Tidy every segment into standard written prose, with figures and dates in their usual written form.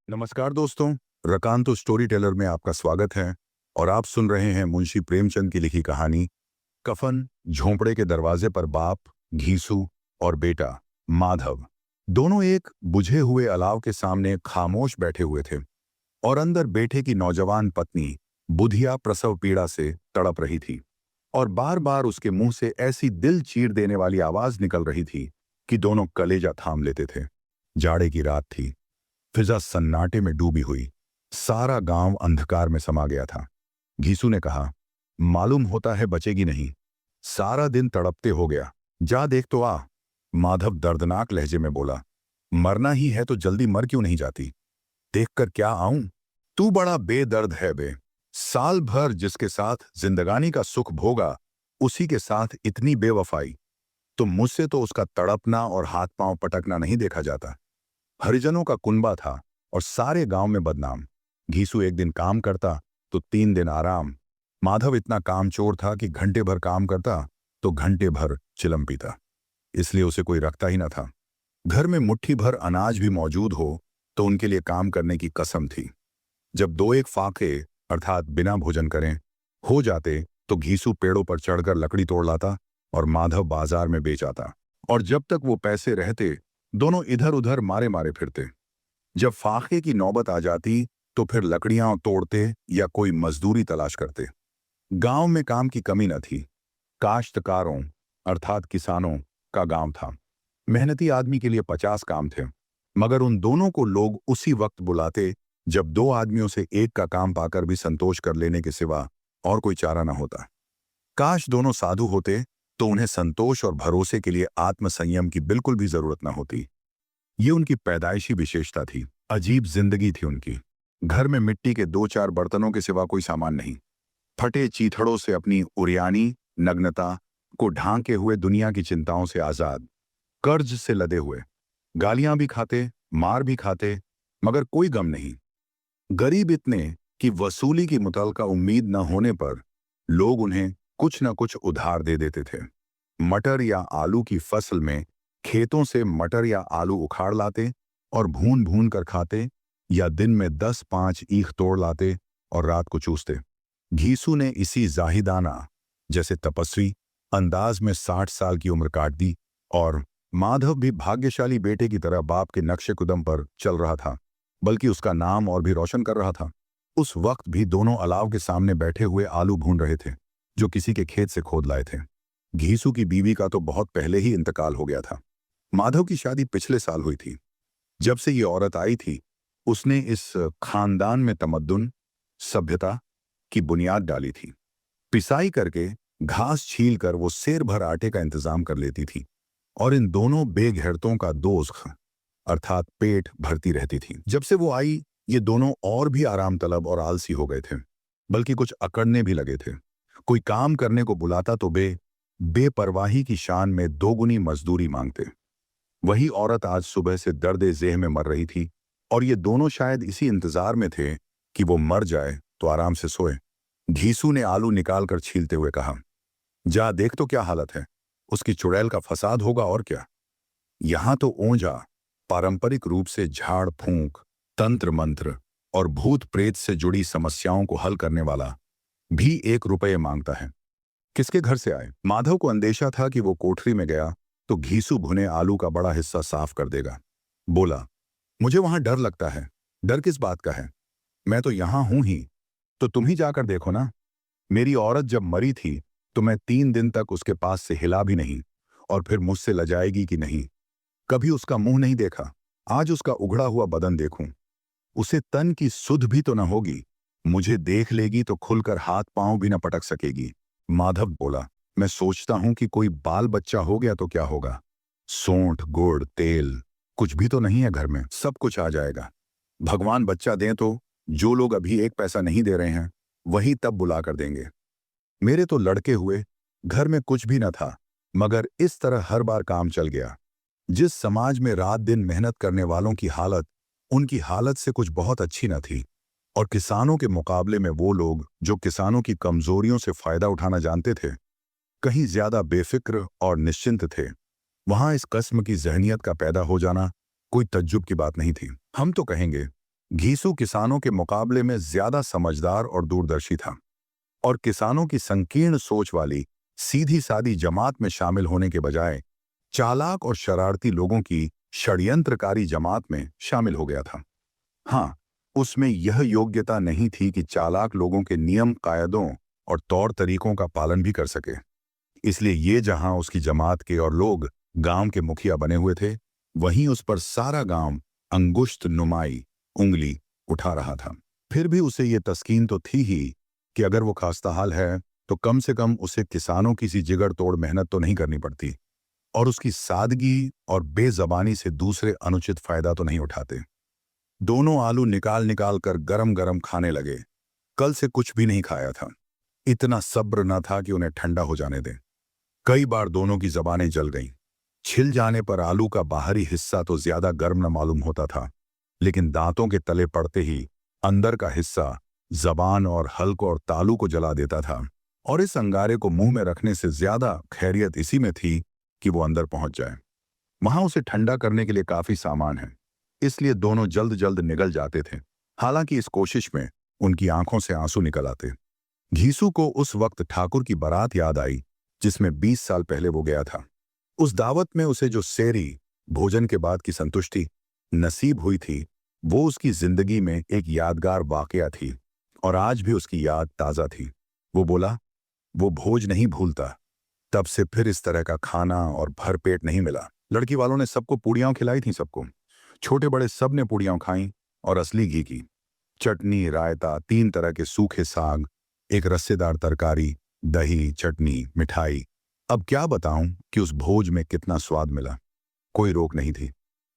नमस्कार दोस्तों। रकांतो story teller में आपका स्वागत है और आप सुन रहे हैं मुंशी प्रेमचंद की लिखी कहानी कफन। झोंपड़े के दरवाजे पर बाप घीसू और बेटा माधव दोनों एक बुझे हुए अलाव के सामने खामोश बैठे हुए थे और अंदर बेटे की नौजवान पत्नी बुधिया प्रसव पीड़ा से तड़प रही थी और बार बार उसके मुंह से ऐसी दिल चीर देने वाली आवाज निकल रही थी कि दोनों कलेजा थाम लेते थे। जाड़े की रात थी। फिजा सन्नाटे में डूबी हुई। सारा गांव अंधकार में समा गया था। घीसू ने कहा, मालूम होता है बचेगी नहीं। सारा दिन तड़पते हो गया, जा देख तो आ। माधव दर्दनाक लहजे में बोला, मरना ही है तो जल्दी मर क्यों नहीं जाती? देखकर क्या आऊं? तू बड़ा बेदर्द है बे। साल भर जिसके साथ जिंदगानी का सुख भोगा, उसी के साथ इतनी बेवफाई। तो मुझसे तो उसका तड़पना और हाथ पांव पटकना नहीं देखा जाता। हरिजनों का कुनबा था और सारे गांव में बदनाम। घीसू एक दिन काम करता तो 3 दिन आराम। माधव इतना कामचोर था कि घंटे भर काम करता तो घंटे भर चिलम पीता, इसलिए उसे कोई रखता ही न था। घर में मुट्ठी भर अनाज भी मौजूद हो तो उनके लिए काम करने की कसम थी। जब 2-1 फाके अर्थात बिना भोजन करें हो जाते तो घीसू पेड़ों पर चढ़कर लकड़ी तोड़ लाता और माधव बाजार में बेच आता। और जब तक वो पैसे रहते दोनों इधर उधर मारे मारे फिरते। जब फाके की नौबत आ जाती तो फिर लकड़ियां तोड़ते या कोई मजदूरी तलाश करते। गांव में काम की कमी न थी। काश्तकारों अर्थात किसानों का गांव था। मेहनती आदमी के लिए 50 काम थे, मगर उन दोनों को लोग उसी वक्त बुलाते जब 2 आदमियों से एक का काम पाकर भी संतोष कर लेने के सिवा और कोई चारा न होता। काश दोनों साधु होते तो उन्हें संतोष और भरोसे के लिए आत्मसंयम की बिल्कुल भी जरूरत न होती। ये उनकी पैदाइशी विशेषता थी। अजीब जिंदगी थी उनकी। घर में मिट्टी के 2-4 बर्तनों के सिवा कोई सामान नहीं। फटे चीथड़ों से अपनी उरियानी नग्नता को ढांके हुए दुनिया की चिंताओं से आजाद। कर्ज से लदे हुए। गालियां भी खाते, मार भी खाते, मगर कोई गम नहीं। गरीब इतने कि वसूली की मुतल्लका उम्मीद न होने पर लोग उन्हें कुछ न कुछ उधार दे देते थे। मटर या आलू की फसल में खेतों से मटर या आलू उखाड़ लाते और भून भून कर खाते, या दिन में 10-5 ईख तोड़ लाते और रात को चूसते। घीसू ने इसी जाहिदाना जैसे तपस्वी अंदाज में 60 साल की उम्र काट दी और माधव भी भाग्यशाली बेटे की तरह बाप के नक्शे कुदम पर चल रहा था, बल्कि उसका नाम और भी रोशन कर रहा था। उस वक्त भी दोनों अलाव के सामने बैठे हुए आलू भून रहे थे जो किसी के खेत से खोद लाए थे। घीसू की बीवी का तो बहुत पहले ही इंतकाल हो गया था। माधव की शादी पिछले साल हुई थी। जब से ये औरत आई थी, उसने इस खानदान में तमद्दुन, सभ्यता की बुनियाद डाली थी। पिसाई करके, घास छील कर वो सेर भर आटे का इंतजाम कर लेती थी और इन दोनों बेघैरतों का दोस्त अर्थात पेट भरती रहती थी। जब से वो आई, ये दोनों और भी आराम तलब और आलसी हो गए थे, बल्कि कुछ अकड़ने भी लगे थे। कोई काम करने को बुलाता तो बेपरवाही की शान में 2 गुनी मजदूरी मांगते। वही औरत आज सुबह से दर्द जेह में मर रही थी और ये दोनों शायद इसी इंतजार में थे कि वो मर जाए तो आराम से सोए। घीसू ने आलू निकाल कर छीलते हुए कहा, जा देख तो क्या हालत है। उसकी चुड़ैल का फसाद होगा और क्या। यहां तो ओंजा पारंपरिक रूप से झाड़ फूंक, तंत्र मंत्र और भूत प्रेत से जुड़ी समस्याओं को हल करने वाला भी 1 रुपये मांगता है। किसके घर से आए? माधव को अंदेशा था कि वो कोठरी में गया तो घीसू भुने आलू का बड़ा हिस्सा साफ कर देगा। बोला, मुझे वहां डर लगता है। डर किस बात का है? मैं तो यहां हूं ही। तो तुम ही जाकर देखो ना। मेरी औरत जब मरी थी तो मैं 3 दिन तक उसके पास से हिला भी नहीं, और फिर मुझसे लजाएगी कि नहीं। कभी उसका मुंह नहीं देखा। आज उसका उघड़ा हुआ बदन देखूं। उसे तन की सुध भी तो न होगी। मुझे देख लेगी तो खुलकर हाथ पांव भी न पटक सकेगी। माधव बोला, मैं सोचता हूं कि कोई बाल बच्चा हो गया तो क्या होगा। सोंठ, गुड़, तेल कुछ भी तो नहीं है घर में। सब कुछ आ जाएगा। भगवान बच्चा दें तो जो लोग अभी 1 पैसा नहीं दे रहे हैं वही तब बुला कर देंगे। मेरे तो लड़के हुए, घर में कुछ भी न था, मगर इस तरह हर बार काम चल गया। जिस समाज में रात दिन मेहनत करने वालों की हालत उनकी हालत से कुछ बहुत अच्छी न थी, और किसानों के मुकाबले में वो लोग जो किसानों की कमजोरियों से फायदा उठाना जानते थे, कहीं ज्यादा बेफिक्र और निश्चिंत थे, वहां इस कस्म की जहनियत का पैदा हो जाना कोई तज्जुब की बात नहीं थी। हम तो कहेंगे घीसू किसानों के मुकाबले में ज्यादा समझदार और दूरदर्शी था और किसानों की संकीर्ण सोच वाली सीधी सादी जमात में शामिल होने के बजाय चालाक और शरारती लोगों की षड्यंत्रकारी जमात में शामिल हो गया था। हाँ, उसमें यह योग्यता नहीं थी कि चालाक लोगों के नियम कायदों और तौर तरीकों का पालन भी कर सके। इसलिए ये जहां उसकी जमात के और लोग गांव के मुखिया बने हुए थे, वहीं उस पर सारा गांव अंगुष्ठ नुमाई उंगली उठा रहा था। फिर भी उसे ये तस्कीन तो थी ही कि अगर वो खास्ताहाल है तो कम से कम उसे किसानों की सी जिगर तोड़ मेहनत तो नहीं करनी पड़ती और उसकी सादगी और बेजबानी से दूसरे अनुचित फायदा तो नहीं उठाते। दोनों आलू निकाल निकाल कर गरम गरम खाने लगे। कल से कुछ भी नहीं खाया था। इतना सब्र न था कि उन्हें ठंडा हो जाने दें। कई बार दोनों की जबानें जल गईं। छिल जाने पर आलू का बाहरी हिस्सा तो ज्यादा गर्म न मालूम होता था, लेकिन दांतों के तले पड़ते ही अंदर का हिस्सा जबान और हल्क और तालू को जला देता था। और इस अंगारे को मुंह में रखने से ज्यादा खैरियत इसी में थी कि वो अंदर पहुंच जाए। वहां उसे ठंडा करने के लिए काफी सामान है, इसलिए दोनों जल्द जल्द निगल जाते थे। हालांकि इस कोशिश में उनकी आंखों से आंसू निकल आते। घीसू को उस वक्त ठाकुर की बारात याद आई जिसमें 20 साल पहले वो गया था। उस दावत में उसे जो सेरी भोजन के बाद की संतुष्टि नसीब हुई थी, वो उसकी जिंदगी में एक यादगार वाकया थी और आज भी उसकी याद ताजा थी। वो बोला, वो भोज नहीं भूलता। तब से फिर इस तरह का खाना और भरपेट नहीं मिला। लड़की वालों ने सबको पूड़ियां खिलाई थी, सबको, छोटे बड़े सब ने पूड़ियां खाई और असली घी की। चटनी, रायता, 3 तरह के सूखे साग, एक रस्सेदार तरकारी, दही, चटनी, मिठाई। अब क्या बताऊं कि उस भोज में कितना स्वाद मिला। कोई रोक नहीं थी।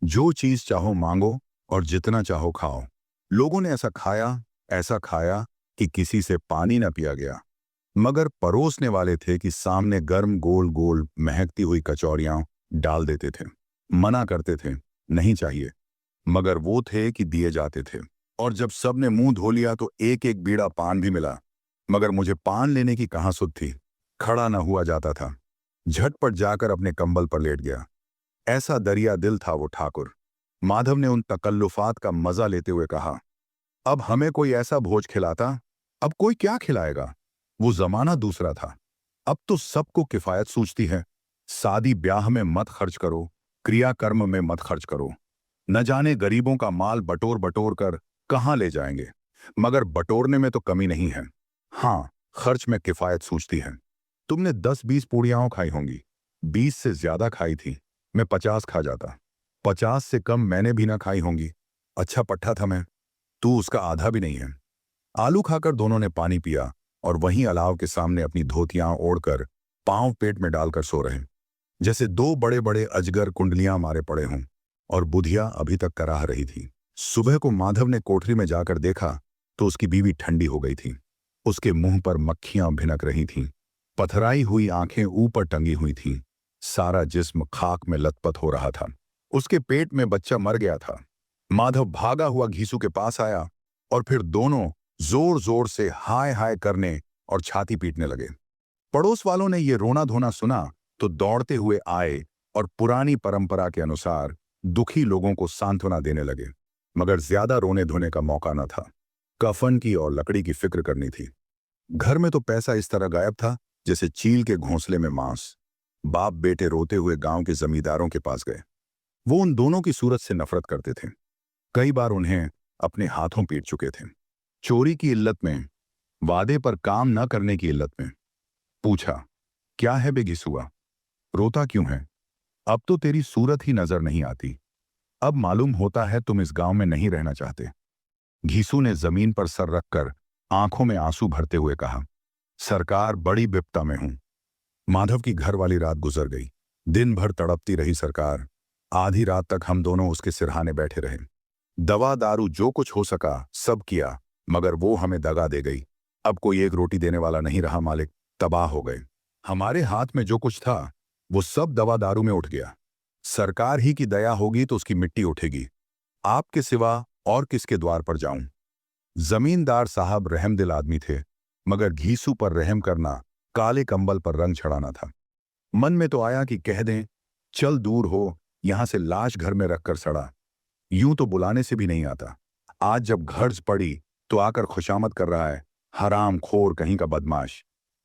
जो चीज चाहो मांगो और जितना चाहो खाओ। लोगों ने ऐसा खाया कि किसी से पानी न पिया गया। मगर परोसने वाले थे कि सामने गर्म गोल गोल महकती हुई कचौरियां डाल देते थे। मना करते थे, नहीं चाहिए, मगर वो थे कि दिए जाते थे। और जब सब ने मुंह धो लिया तो एक एक बीड़ा पान भी मिला, मगर मुझे पान लेने की कहां सुध थी। खड़ा न हुआ जाता था। झटपट जाकर अपने कंबल पर लेट गया। ऐसा दरिया दिल था वो ठाकुर। माधव ने उन तकल्लुफात का मजा लेते हुए कहा, अब हमें कोई ऐसा भोज खिलाता, अब कोई क्या खिलाएगा। वो जमाना दूसरा था। अब तो सबको किफायत सूझती है। शादी ब्याह में मत खर्च करो, क्रियाकर्म में मत खर्च करो। न जाने गरीबों का माल बटोर बटोर कर कहां ले जाएंगे, मगर बटोरने में तो कमी नहीं है। हाँ, खर्च में किफायत सूझती है। तुमने 10-20 पूड़ियां खाई होंगी, 20 से ज्यादा खाई थी। मैं 50 खा जाता। 50 से कम मैंने भी ना खाई होंगी। अच्छा पट्टा था मैं, तू उसका आधा भी नहीं है। आलू खाकर दोनों ने पानी पिया और वहीं अलाव के सामने अपनी धोतियां ओढ़कर पांव पेट में डालकर सो रहे, जैसे 2 बड़े बड़े अजगर कुंडलियां मारे पड़े हों। और बुधिया अभी तक कराह रही थी। सुबह को माधव ने कोठरी में जाकर देखा तो उसकी बीवी ठंडी हो गई थी। उसके मुंह पर मक्खियां भिनक रही थीं। पथराई हुई आंखें ऊपर टंगी हुई थीं। सारा जिस्म खाक में लथपथ हो रहा था। उसके पेट में बच्चा मर गया था। माधव भागा हुआ घीसू के पास आया और फिर दोनों जोर जोर से हाय हाय करने और छाती पीटने लगे। पड़ोस वालों ने ये रोना धोना सुना तो दौड़ते हुए आए और पुरानी परंपरा के अनुसार दुखी लोगों को सांत्वना देने लगे, मगर ज्यादा रोने धोने का मौका न था। कफन की और लकड़ी की फिक्र करनी थी। घर में तो पैसा इस तरह गायब था जैसे चील के घोंसले में मांस। बाप बेटे रोते हुए गांव के जमींदारों के पास गए। वो उन दोनों की सूरत से नफरत करते थे। कई बार उन्हें अपने हाथों पीट चुके थे। चोरी की इल्लत में, वादे पर काम न करने की इल्लत में। पूछा, क्या है बे घिसुआ, रोता क्यों है? अब तो तेरी सूरत ही नजर नहीं आती। अब मालूम होता है तुम इस गांव में नहीं रहना चाहते। घीसू ने जमीन पर सर रखकर आंखों में आंसू भरते हुए कहा, सरकार, बड़ी विपदा में हूं। माधव की घर वाली रात गुजर गई। दिन भर तड़पती रही सरकार। आधी रात तक हम दोनों उसके सिरहाने बैठे रहे। दवा दारू जो कुछ हो सका सब किया, मगर वो हमें दगा दे गई। अब कोई एक रोटी देने वाला नहीं रहा मालिक, तबाह हो गए। हमारे हाथ में जो कुछ था वो सब दवा दारू में उठ गया। सरकार ही की दया होगी तो उसकी मिट्टी उठेगी। आपके सिवा और किसके द्वार पर जाऊं? जमींदार साहब रहमदिल आदमी थे, मगर घीसू पर रहम करना काले कंबल पर रंग चढ़ाना था। मन में तो आया कि कह दें, चल दूर हो, यहां से लाश घर में रखकर सड़ा। यूं तो बुलाने से भी नहीं आता। आज जब घर्ज पड़ी तो आकर खुशामद कर रहा है, हराम खोर कहीं का बदमाश।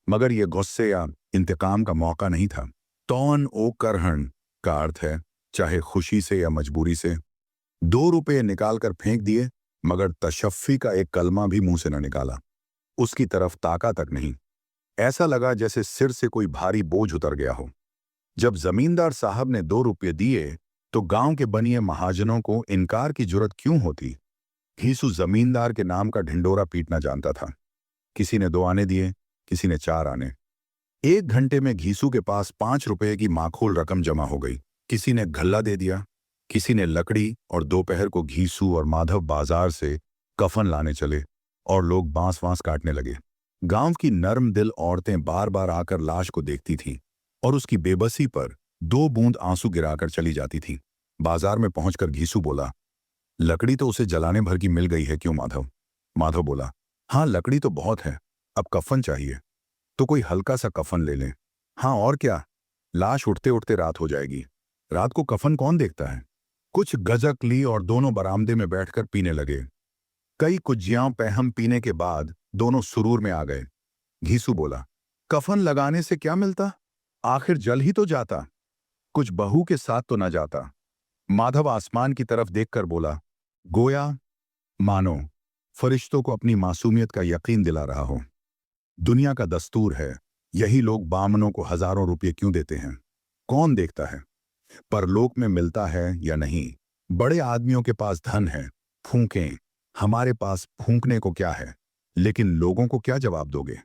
मगर यह गुस्से या इंतकाम का मौका नहीं था। तौन ओ करहन का अर्थ है चाहे खुशी से या मजबूरी से। 2 रुपये निकालकर फेंक दिए, मगर तशफ्फी का एक कलमा भी मुंह से न निकाला। उसकी तरफ ताका तक नहीं। ऐसा लगा जैसे सिर से कोई भारी बोझ उतर गया हो। जब जमींदार साहब ने 2 रुपये दिए तो गांव के बनिए महाजनों को इनकार की जुर्रत क्यों होती। घीसू जमींदार के नाम का ढिंडोरा पीटना जानता था। किसी ने 2 आने दिए, किसी ने 4 आने। 1 घंटे में घीसू के पास 5 रुपये की माखूल रकम जमा हो गई। किसी ने गल्ला दे दिया, किसी ने लकड़ी, और दोपहर को घीसू और माधव बाजार से कफन लाने चले और लोग बांस वांस काटने लगे। गांव की नर्म दिल औरतें बार बार आकर लाश को देखती थीं और उसकी बेबसी पर 2 बूंद आंसू गिराकर चली जाती थीं। बाजार में पहुंचकर घीसू बोला, लकड़ी तो उसे जलाने भर की मिल गई है क्यों माधव? माधव बोला, हाँ लकड़ी तो बहुत है, अब कफन चाहिए तो कोई हल्का सा कफन ले लें। हाँ और क्या, लाश उठते उठते रात हो जाएगी। रात को कफन कौन देखता है? कुछ गजक ली और दोनों बरामदे में बैठकर पीने लगे। कई कुज्जियां पैहम पीने के बाद दोनों सुरूर में आ गए। घीसू बोला, कफन लगाने से क्या मिलता? आखिर जल ही तो जाता, कुछ बहू के साथ तो न जाता। माधव आसमान की तरफ देखकर बोला, गोया मानो फरिश्तों को अपनी मासूमियत का यकीन दिला रहा हो। दुनिया का दस्तूर है, यही लोग बामनों को हजारों रुपये क्यों देते हैं? कौन देखता है परलोक में मिलता है या नहीं? बड़े आदमियों के पास धन है, फूंकें। हमारे पास फूंकने को क्या है? लेकिन लोगों को क्या जवाब दोगे?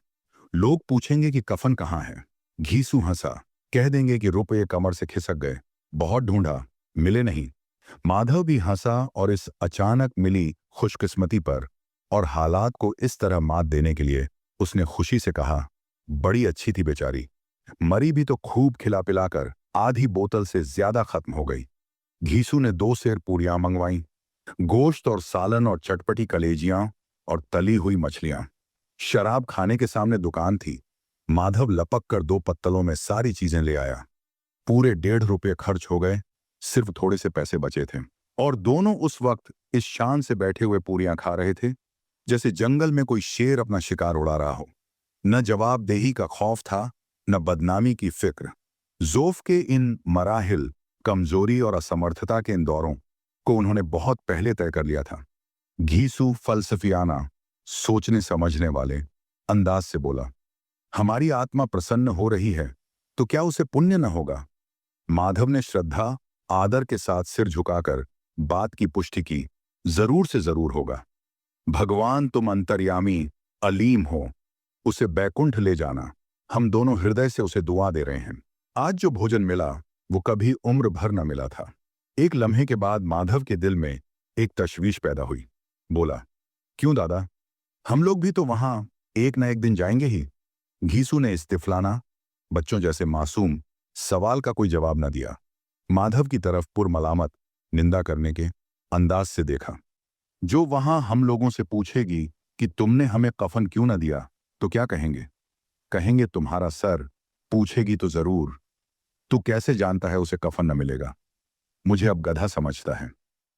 लोग पूछेंगे कि कफन कहाँ है। घीसू हंसा, कह देंगे कि रुपये कमर से खिसक गए, बहुत ढूंढा, मिले नहीं। माधव भी हंसा और इस अचानक मिली खुशकिस्मती पर और हालात को इस तरह मात देने के लिए उसने खुशी से कहा, बड़ी अच्छी थी बेचारी, मरी भी तो खूब खिला पिलाकर आधी बोतल से ज्यादा खत्म हो गई। घीसू ने 2 सेर पूरियां मंगवाईं, गोश्त और सालन और चटपटी कलेजियां और तली हुई मछलियां। शराब खाने के सामने दुकान थी। माधव लपक कर 2 पत्तलों में सारी चीजें ले आया। पूरे 1.5 रुपये खर्च हो गए, सिर्फ थोड़े से पैसे बचे थे। और दोनों उस वक्त इस शान से बैठे हुए पूरियां खा रहे थे जैसे जंगल में कोई शेर अपना शिकार उड़ा रहा हो। न जवाबदेही का खौफ था, न बदनामी की फिक्र। ज़ौफ़ के इन मराहिल, कमजोरी और असमर्थता के इन दौरों को उन्होंने बहुत पहले तय कर लिया था। घीसू फलसफियाना, सोचने समझने वाले अंदाज से बोला, हमारी आत्मा प्रसन्न हो रही है तो क्या उसे पुण्य न होगा? माधव ने श्रद्धा आदर के साथ सिर झुकाकर बात की पुष्टि की, जरूर से जरूर होगा। भगवान तुम अंतर्यामी अलीम हो, उसे बैकुंठ ले जाना। हम दोनों हृदय से उसे दुआ दे रहे हैं। आज जो भोजन मिला वो कभी उम्र भर न मिला था। एक लम्हे के बाद माधव के दिल में एक तशवीश पैदा हुई। बोला, क्यों दादा, हम लोग भी तो वहां एक न एक दिन जाएंगे ही। घीसू ने इस्तिफलाना, बच्चों जैसे मासूम सवाल का कोई जवाब न दिया। माधव की तरफ पुरमलामत निंदा करने के अंदाज से देखा। जो वहां हम लोगों से पूछेगी कि तुमने हमें कफन क्यों न दिया तो क्या कहेंगे? कहेंगे तुम्हारा सर। पूछेगी तो जरूर, तू कैसे जानता है उसे कफन न मिलेगा? मुझे अब गधा समझता है।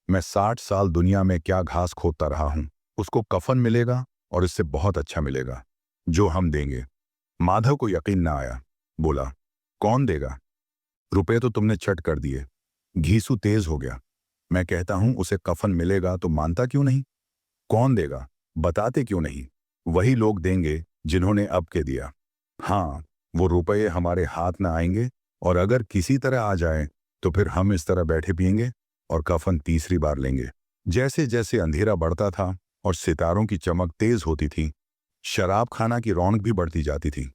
मैं 60 साल दुनिया में क्या घास खोदता रहा हूं। उसको कफन मिलेगा और इससे बहुत अच्छा मिलेगा, जो हम देंगे। माधव को यकीन ना आया। बोला, कौन देगा? रुपए तो तुमने चट कर दिए। घीसू तेज हो गया। मैं कहता हूं उसे कफन मिलेगा तो मानता क्यों नहीं? कौन देगा? बताते क्यों नहीं? वही लोग देंगे जिन्होंने अब के दिया। हाँ, वो रुपये हमारे हाथ न आएंगे, और अगर किसी तरह आ जाए तो फिर हम इस तरह बैठे पिएंगे और कफन तीसरी बार लेंगे। जैसे जैसे अंधेरा बढ़ता था और सितारों की चमक तेज होती थी, शराब खाना की रौनक भी बढ़ती जाती थी।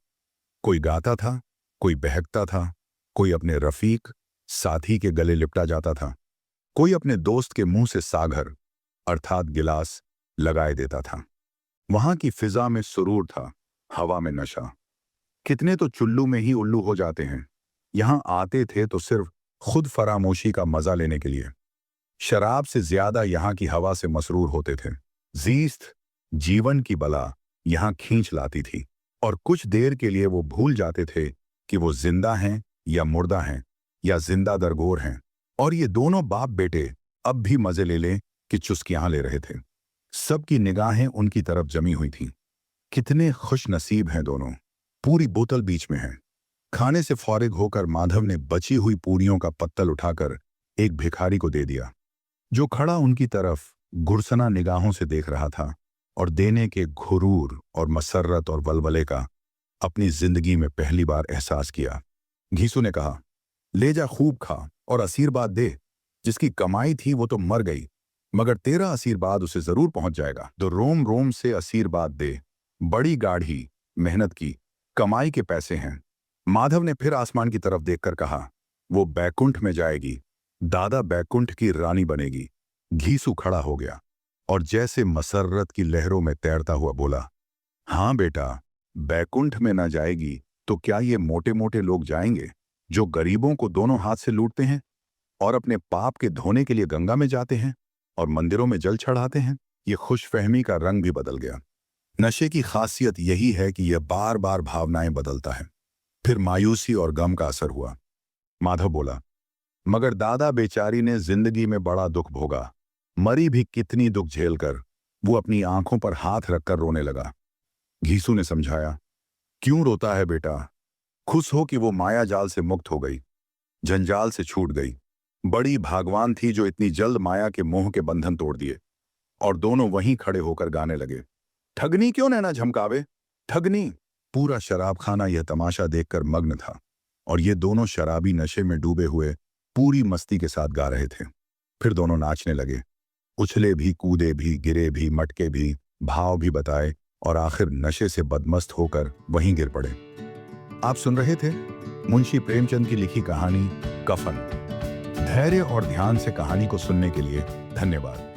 कोई गाता था, कोई बहकता था, कोई अपने रफीक साथी के गले लिपटा जाता था, कोई अपने दोस्त के मुंह से सागर अर्थात गिलास लगाए देता था। वहां की फिजा में सुरूर था, हवा में नशा। कितने तो चुल्लू में ही उल्लू हो जाते हैं। यहां आते थे तो सिर्फ खुद फरामोशी का मजा लेने के लिए। शराब से ज्यादा यहां की हवा से मसरूर होते थे। जीस्त, जीवन की बला यहां खींच लाती थी, और कुछ देर के लिए वो भूल जाते थे कि वो जिंदा हैं या मुर्दा हैं या जिंदा दरगोर हैं। और ये दोनों बाप बेटे अब भी मजे ले लें कि चुस्कियां ले रहे थे। सबकी निगाहें उनकी तरफ जमी हुई थीं। कितने खुश नसीब हैं दोनों। पूरी बोतल बीच में है। खाने से फौरिग होकर माधव ने बची हुई पूरियों का पत्तल उठाकर एक भिखारी को दे दिया, जो खड़ा उनकी तरफ गुरसना निगाहों से देख रहा था और देने के घुरूर और मसर्रत और वलवले का अपनी जिंदगी में पहली बार एहसास किया। घीसू ने कहा, ले जा, खूब खा और आशीर्वाद दे। जिसकी कमाई थी वो तो मर गई, मगर तेरा आशीर्वाद उसे जरूर पहुंच जाएगा। तो रोम रोम से आशीर्वाद दे। बड़ी गाढ़ी मेहनत की कमाई के पैसे हैं। माधव ने फिर आसमान की तरफ देखकर कहा, वो बैकुंठ में जाएगी, दादा बैकुंठ की रानी बनेगी। घीसू खड़ा हो गया और जैसे मसर्रत की लहरों में तैरता हुआ बोला, हाँ बेटा, बैकुंठ में ना जाएगी तो क्या ये मोटे मोटे लोग जाएंगे जो गरीबों को दोनों हाथ से लूटते हैं और अपने पाप के धोने के लिए गंगा में जाते हैं और मंदिरों में जल चढ़ाते हैं। ये खुशफहमी का रंग भी बदल गया। नशे की खासियत यही है कि यह बार बार भावनाएं बदलता है। फिर मायूसी और गम का असर हुआ। माधव बोला, मगर दादा बेचारी ने जिंदगी में बड़ा दुख भोगा। मरी भी कितनी दुख झेलकर वो अपनी आंखों पर हाथ रखकर रोने लगा। घीसू ने समझाया, क्यों रोता है बेटा? खुश हो कि वो माया जाल से मुक्त हो गई, जंजाल से छूट गई। बड़ी भागवान थी जो इतनी जल्द माया के मोह के बंधन तोड़ दिए। और दोनों वहीं खड़े होकर गाने लगे, ठगनी क्यों नैना झमकावे, ठगनी। पूरा शराबखाना यह तमाशा देखकर मग्न था और ये दोनों शराबी नशे में डूबे हुए पूरी मस्ती के साथ गा रहे थे। फिर दोनों नाचने लगे, उछले भी, कूदे भी, गिरे भी, मटके भी, भाव भी बताए और आखिर नशे से बदमस्त होकर वहीं गिर पड़े। आप सुन रहे थे मुंशी प्रेमचंद की लिखी कहानी कफन। धैर्य और ध्यान से कहानी को सुनने के लिए धन्यवाद।